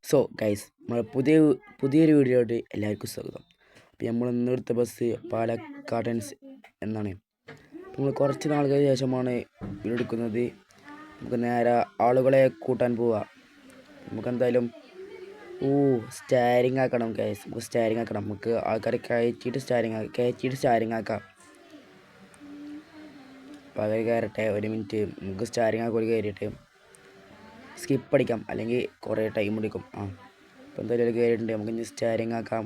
So guys നമ്മൾ പുതിയൊരു വീഡിയോയോട് എല്ലാവർക്കും സ്വാഗതം. അപ്പോൾ നമ്മൾ ഇന്നെടുത്ത ബസ് പാലക്കാടൻസ് എന്നാണ്. നമ്മൾ കുറച്ച് നാളുകൾക്ക് ശേഷമാണ് വീഡിയോ എടുക്കുന്നത്. നമുക്ക് നേരെ ആളുകളെ കൂട്ടാൻ പോവുക. നമുക്കെന്തായാലും സ്റ്റാരിങ് ആക്കണം ഗൈസ്. നമുക്ക് സ്റ്റാരിങ് ആക്കണം. നമുക്ക് ആൾക്കാരെ കയറ്റിയിട്ട് സ്റ്റാരിങ് ആക്കാം. പകരം കയറട്ടെ, ഒരു മിനിറ്റ്. നമുക്ക് സ്റ്റാരിങ് ആക്കി കയറിയിട്ട് സ്കിപ്പ് അടിക്കാം, അല്ലെങ്കിൽ കുറേ ടൈം എടുക്കും. അപ്പോൾ എന്തായാലും കയറിയിട്ടുണ്ട്. നമുക്ക് ഇനി സ്റ്റാരിങ് ആക്കാം.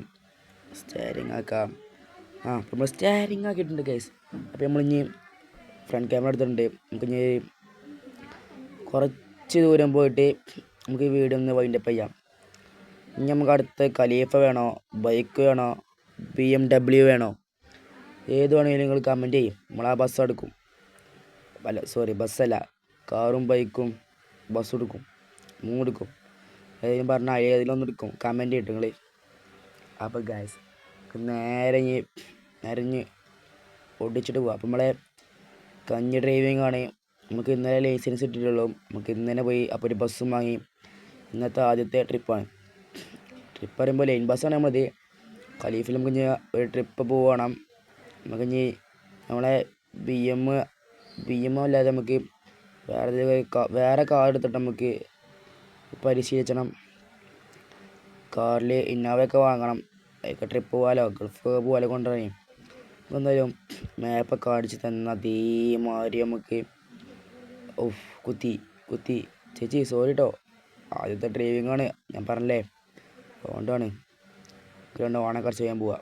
അപ്പോൾ നമ്മൾ സ്റ്റാരിങ് ആക്കിയിട്ടുണ്ട് ഗൈസ്. അപ്പോൾ നമ്മളിനി ഫ്രണ്ട് ക്യാമറ എടുത്തിട്ടുണ്ട്. നമുക്കിനി കുറച്ച് ദൂരം പോയിട്ട് നമുക്ക് ഈ വീഡിയോ ഒന്ന് വൈൻഡപ്പ് ചെയ്യാം. ഇനി നമുക്ക് അടുത്ത ഖലീഫ വേണോ, ബൈക്ക് വേണോ, BMW വേണോ, ഏത് വേണമെങ്കിലും നിങ്ങൾ കമൻറ്റ് ചെയ്യും. നമ്മൾ ആ ബസ് എടുക്കും. ബസ്സല്ല, കാറും ബൈക്കും ബസ് എടുക്കും, എടുക്കും. ഏതെങ്കിലും പറഞ്ഞാൽ ഏതിലൊന്നും എടുക്കും. കമൻറ്റ് ചെയ്തിട്ട് നിങ്ങൾ. അപ്പോൾ ഗൈസ് നേരെ ഓടിച്ചിട്ട് പോവാം. അപ്പോൾ നമ്മളെ കഞ്ഞി ഡ്രൈവിംഗ് ആണ്. നമുക്ക് ഇന്നലെ ലൈസൻസ് ഇട്ടിട്ടുള്ളൂ. നമുക്ക് ഇന്ന് തന്നെ പോയി അപ്പോൾ ഒരു ബസ്സും വാങ്ങി. ഇന്നത്തെ ആദ്യത്തെ ട്രിപ്പാണ്. ട്രിപ്പ് പറയുമ്പോൾ ലൈൻ ബസ്സാണ് നമ്മളത്. ഖലീഫിൽ നമുക്ക് ഇനി ഒരു ട്രിപ്പ് പോകണം. നമുക്കിനി നമ്മളെ BM അല്ലാതെ നമുക്ക് വേറെ കാർ എടുത്തിട്ട് നമുക്ക് പരിശീലിക്കണം. കാറിൽ ഇന്നോവയൊക്കെ വാങ്ങണം. അതൊക്കെ ട്രിപ്പ് പോകാലോ, ഗൾഫ് പോകാലോ കൊണ്ടുപോയി. എന്തായാലും മാപ്പൊക്കെ കാണിച്ച് തന്ന അതേമാതിരി നമുക്ക് കുത്തി ചേച്ചി സോറി കേട്ടോ, ആദ്യത്തെ ഡ്രൈവിംഗ് ആണ് ഞാൻ പറഞ്ഞില്ലേ, അതുകൊണ്ടാണ് ഓണൊക്കെ അടിച്ച് ചെയ്യാൻ പോവാ.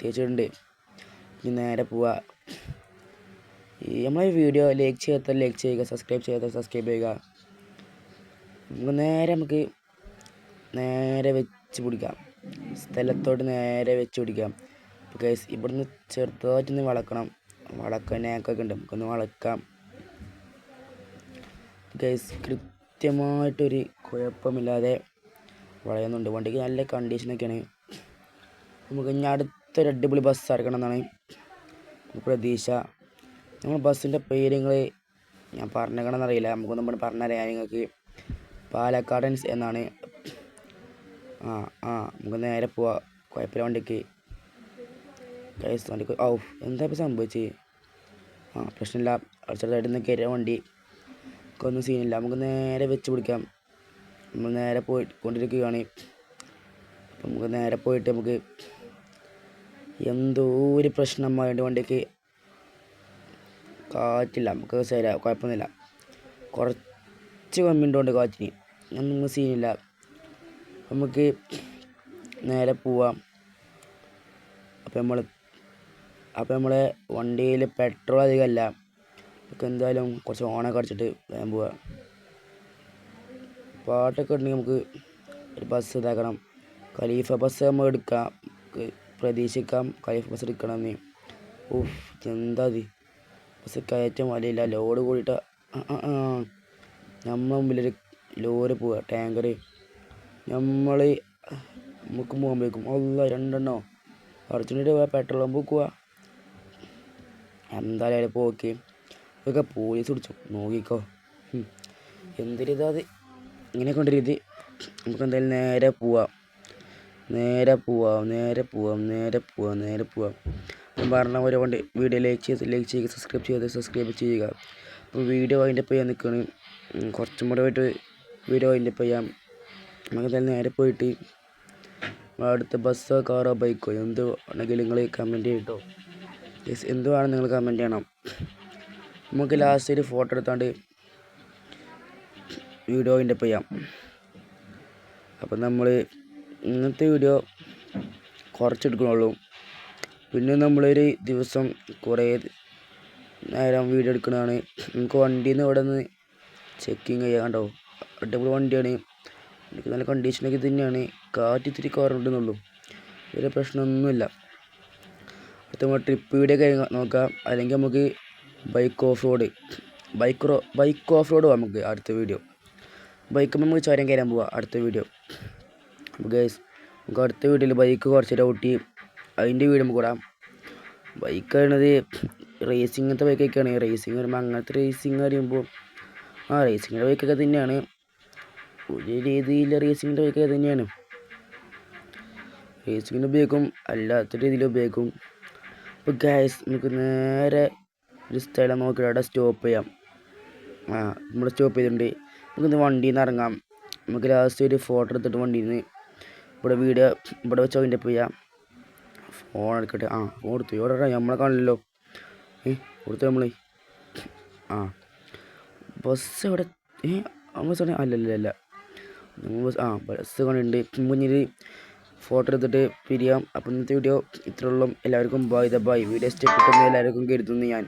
തേച്ചിട്ടുണ്ട്. ഇനി നേരെ പോവാ. നമ്മളെ വീഡിയോ ലൈക്ക് ചെയ്യുക, സബ്സ്ക്രൈബ് ചെയ്യുക. നമുക്ക് നേരെ വെച്ച് പിടിക്കാം. സ്ഥലത്തോട്ട് നേരെ വെച്ച് പിടിക്കാം. അപ്പോൾ ഗൈസ് ഇവിടുന്ന് ചെറുതായിട്ടൊന്ന് വളക്കാനൊക്കെ ഉണ്ട്. നമുക്കൊന്ന് വളക്കാം ഗൈസ്. കൃത്യമായിട്ടൊരു കുഴപ്പമില്ലാതെ വളയുന്നുണ്ട്. വണ്ടിക്ക് നല്ല കണ്ടീഷനൊക്കെയാണ്. നമുക്ക് ഇനി അടുത്തൊരു അടിപൊളി ബസ് ഇറക്കണം എന്നാണ് പ്രതീക്ഷ. നമ്മൾ ബസ്സിൻ്റെ പേര് ഞാൻ പറഞ്ഞേക്കണമെന്നറിയില്ല. നമുക്കൊന്നും പറഞ്ഞുതരാം നിങ്ങൾക്ക്. പാലക്കാടൻസ് എന്നാണ്. നമുക്ക് നേരെ പോവാം. കുഴപ്പമില്ല വണ്ടിക്ക്. എന്താ ഇപ്പോൾ സംഭവിച്ചത്? പ്രശ്നമില്ല. ചെറുതായിട്ട് നിന്ന് കയറിയ വണ്ടി ഒന്നും സീനില്ല. നമുക്ക് നേരെ വെച്ച് പിടിക്കാം. നമ്മൾ നേരെ കൊണ്ടിരിക്കുകയാണ്. അപ്പം നമുക്ക് നേരെ പോയിട്ട് നമുക്ക് എന്തോ ഒരു പ്രശ്നമായിട്ട് വണ്ടിക്ക് കാറ്റില്ല. നമുക്ക് ശരിയാ, കുഴപ്പമൊന്നുമില്ല. കുറച്ച് കമ്മിയുണ്ട് കാറ്റിന്, ഒന്നും സീനില്ല. നമുക്ക് നേരെ പോവാം. അപ്പോൾ നമ്മളെ വണ്ടിയിൽ പെട്രോൾ അധികമല്ല. നമുക്ക് എന്തായാലും കുറച്ച് ഓണൊക്കെ അടിച്ചിട്ട് വേഗം പോവാം. പാട്ടൊക്കെ ഉണ്ടെങ്കിൽ നമുക്ക് ഒരു ബസ് ഇതാക്കണം. ഖലീഫ ബസ് നമ്മൾ എടുക്കാം, പ്രതീക്ഷിക്കാം. ഖലീഫ ബസ് എടുക്കണമെന്ന്. എന്താ അത് ബസ് കയറ്റം വലിയില്ല, ലോഡ് കൂടിയിട്ട് നമ്മൾ മുമ്പിലൊരു ലോറി പോവുക, ടാങ്കർ. നമുക്ക് പോകുമ്പോഴേക്കും രണ്ടെണ്ണോ അർജുനയുടെ പെട്രോൾ പമ്പ് പോവുക. എന്തായാലും പോക്കി ഇതൊക്കെ പോലീസ് പിടിച്ചു നോക്കിക്കോ. എന്തൊരിതാ അത് ഇങ്ങനെ കൊണ്ടിരിക്കുന്നത്. നമുക്ക് എന്തായാലും നേരെ പോവാം. ഞാൻ പറഞ്ഞ പോലെ കൊണ്ട് വീഡിയോ ലൈക്ക് ചെയ്യുക, സബ്സ്ക്രൈബ് ചെയ്യുക. അപ്പോൾ വീഡിയോ അതിൻ്റെ ചെയ്യാൻ നിൽക്കുകയാണ്. കുറച്ചും കൂടെ പോയിട്ട് വീഡിയോ അതിൻ്റെ ചെയ്യാം. നമുക്ക് എന്തായാലും നേരെ പോയിട്ട് അടുത്ത ബസ്സോ കാറോ ബൈക്കോ എന്തോ ആണെങ്കിലും നിങ്ങൾ കമൻറ്റ് ചെയ്യട്ടോ. എന്തുവാണ് നിങ്ങൾ കമൻറ്റ് ചെയ്യണം. നമുക്ക് ലാസ്റ്റ് ഒരു ഫോട്ടോ എടുത്താണ്ട് വീഡിയോ അതിൻ്റെ ചെയ്യാം. അപ്പം നമ്മൾ ഇന്നത്തെ വീഡിയോ കുറച്ചെടുക്കണുള്ളൂ. പിന്നെ നമ്മളൊരു ദിവസം കുറേ നേരം വീഡിയോ എടുക്കുന്നതാണ്. നമുക്ക് വണ്ടിയിൽ നിന്ന് ഇവിടെ നിന്ന് ചെക്കിങ് ചെയ്യാം. കണ്ടോ, അടിപൊളി വണ്ടിയാണ്. എനിക്ക് നല്ല കണ്ടീഷനൊക്കെ തന്നെയാണ്. കാറ്റ് ഇത്തിരി കുറവുണ്ടെന്നുള്ളൂ, വേറെ പ്രശ്നമൊന്നുമില്ല. അടുത്ത നമ്മൾ ട്രിപ്പ് വീഡിയോ ഒക്കെ നോക്കാം. അല്ലെങ്കിൽ നമുക്ക് ബൈക്ക് ഓഫ് റോഡ് പോകാം. നമുക്ക് അടുത്ത വീഡിയോ ബൈക്ക് നമുക്ക് ചുരം കയറാൻ പോവാം അടുത്ത വീഡിയോ. അപ്പോൾ ഗൈസ് നമുക്ക് അടുത്ത വീഡിയോയിൽ ബൈക്ക് കുറച്ച് ഔട്ടി അതിൻ്റെ വീഡിയോ നമുക്ക് കൂടാം. ബൈക്ക് പറയുന്നത് റേസിങ്ങത്തെ ബൈക്കൊക്കെയാണ്. റേസിങ് വരുമ്പോൾ അങ്ങനത്തെ റേസിങ് പറയുമ്പോൾ റേസിങ്ങിൻ്റെ ബൈക്കൊക്കെ തന്നെയാണ്. ഒരു രീതിയിൽ റേസിങ്ങിൻ്റെ ബൈക്ക് തന്നെയാണ്. റേസിങ്ങിന് ഉപയോഗിക്കും, അല്ലാത്ത രീതിയിൽ ഉപയോഗിക്കും. ഇപ്പോൾ ഗൈസ് നമുക്ക് നേരെ ഒരു സ്ഥലം നോക്കിയിട്ട് അവിടെ സ്റ്റോപ്പ് ചെയ്യാം. നമ്മൾ സ്റ്റോപ്പ് ചെയ്തിട്ടുണ്ട്. നമുക്കിന്ന് വണ്ടിയിൽ നിന്ന് ഇറങ്ങാം. നമുക്ക് ലാസ്റ്റ് ഒരു ഫോട്ടോ എടുത്തിട്ട് വണ്ടിയിൽ നിന്ന് ഇവിടെ വെച്ച് അതിൻ്റെ ചെയ്യാം. ഫോൺ എടുക്കട്ടെ. ഫോൺ എടുത്തു. ഇവിടെ നമ്മളെ കാണില്ലല്ലോ. കൊടുത്തു നമ്മൾ. ബസ് എവിടെ? ബസ് അല്ലല്ല. ബസ് കണ്ടിട്ടുണ്ട്. മുന്നിൽ ഫോട്ടോ എടുത്തിട്ട് പിരിയാം. അപ്പം ഇന്നത്തെ വീഡിയോ ഇത്രയുള്ളൂ. എല്ലാവർക്കും ബൈ. വീഡിയോ ഇഷ്ടപ്പെട്ടെന്ന് എല്ലാവർക്കും കരുതുന്നു ഞാൻ.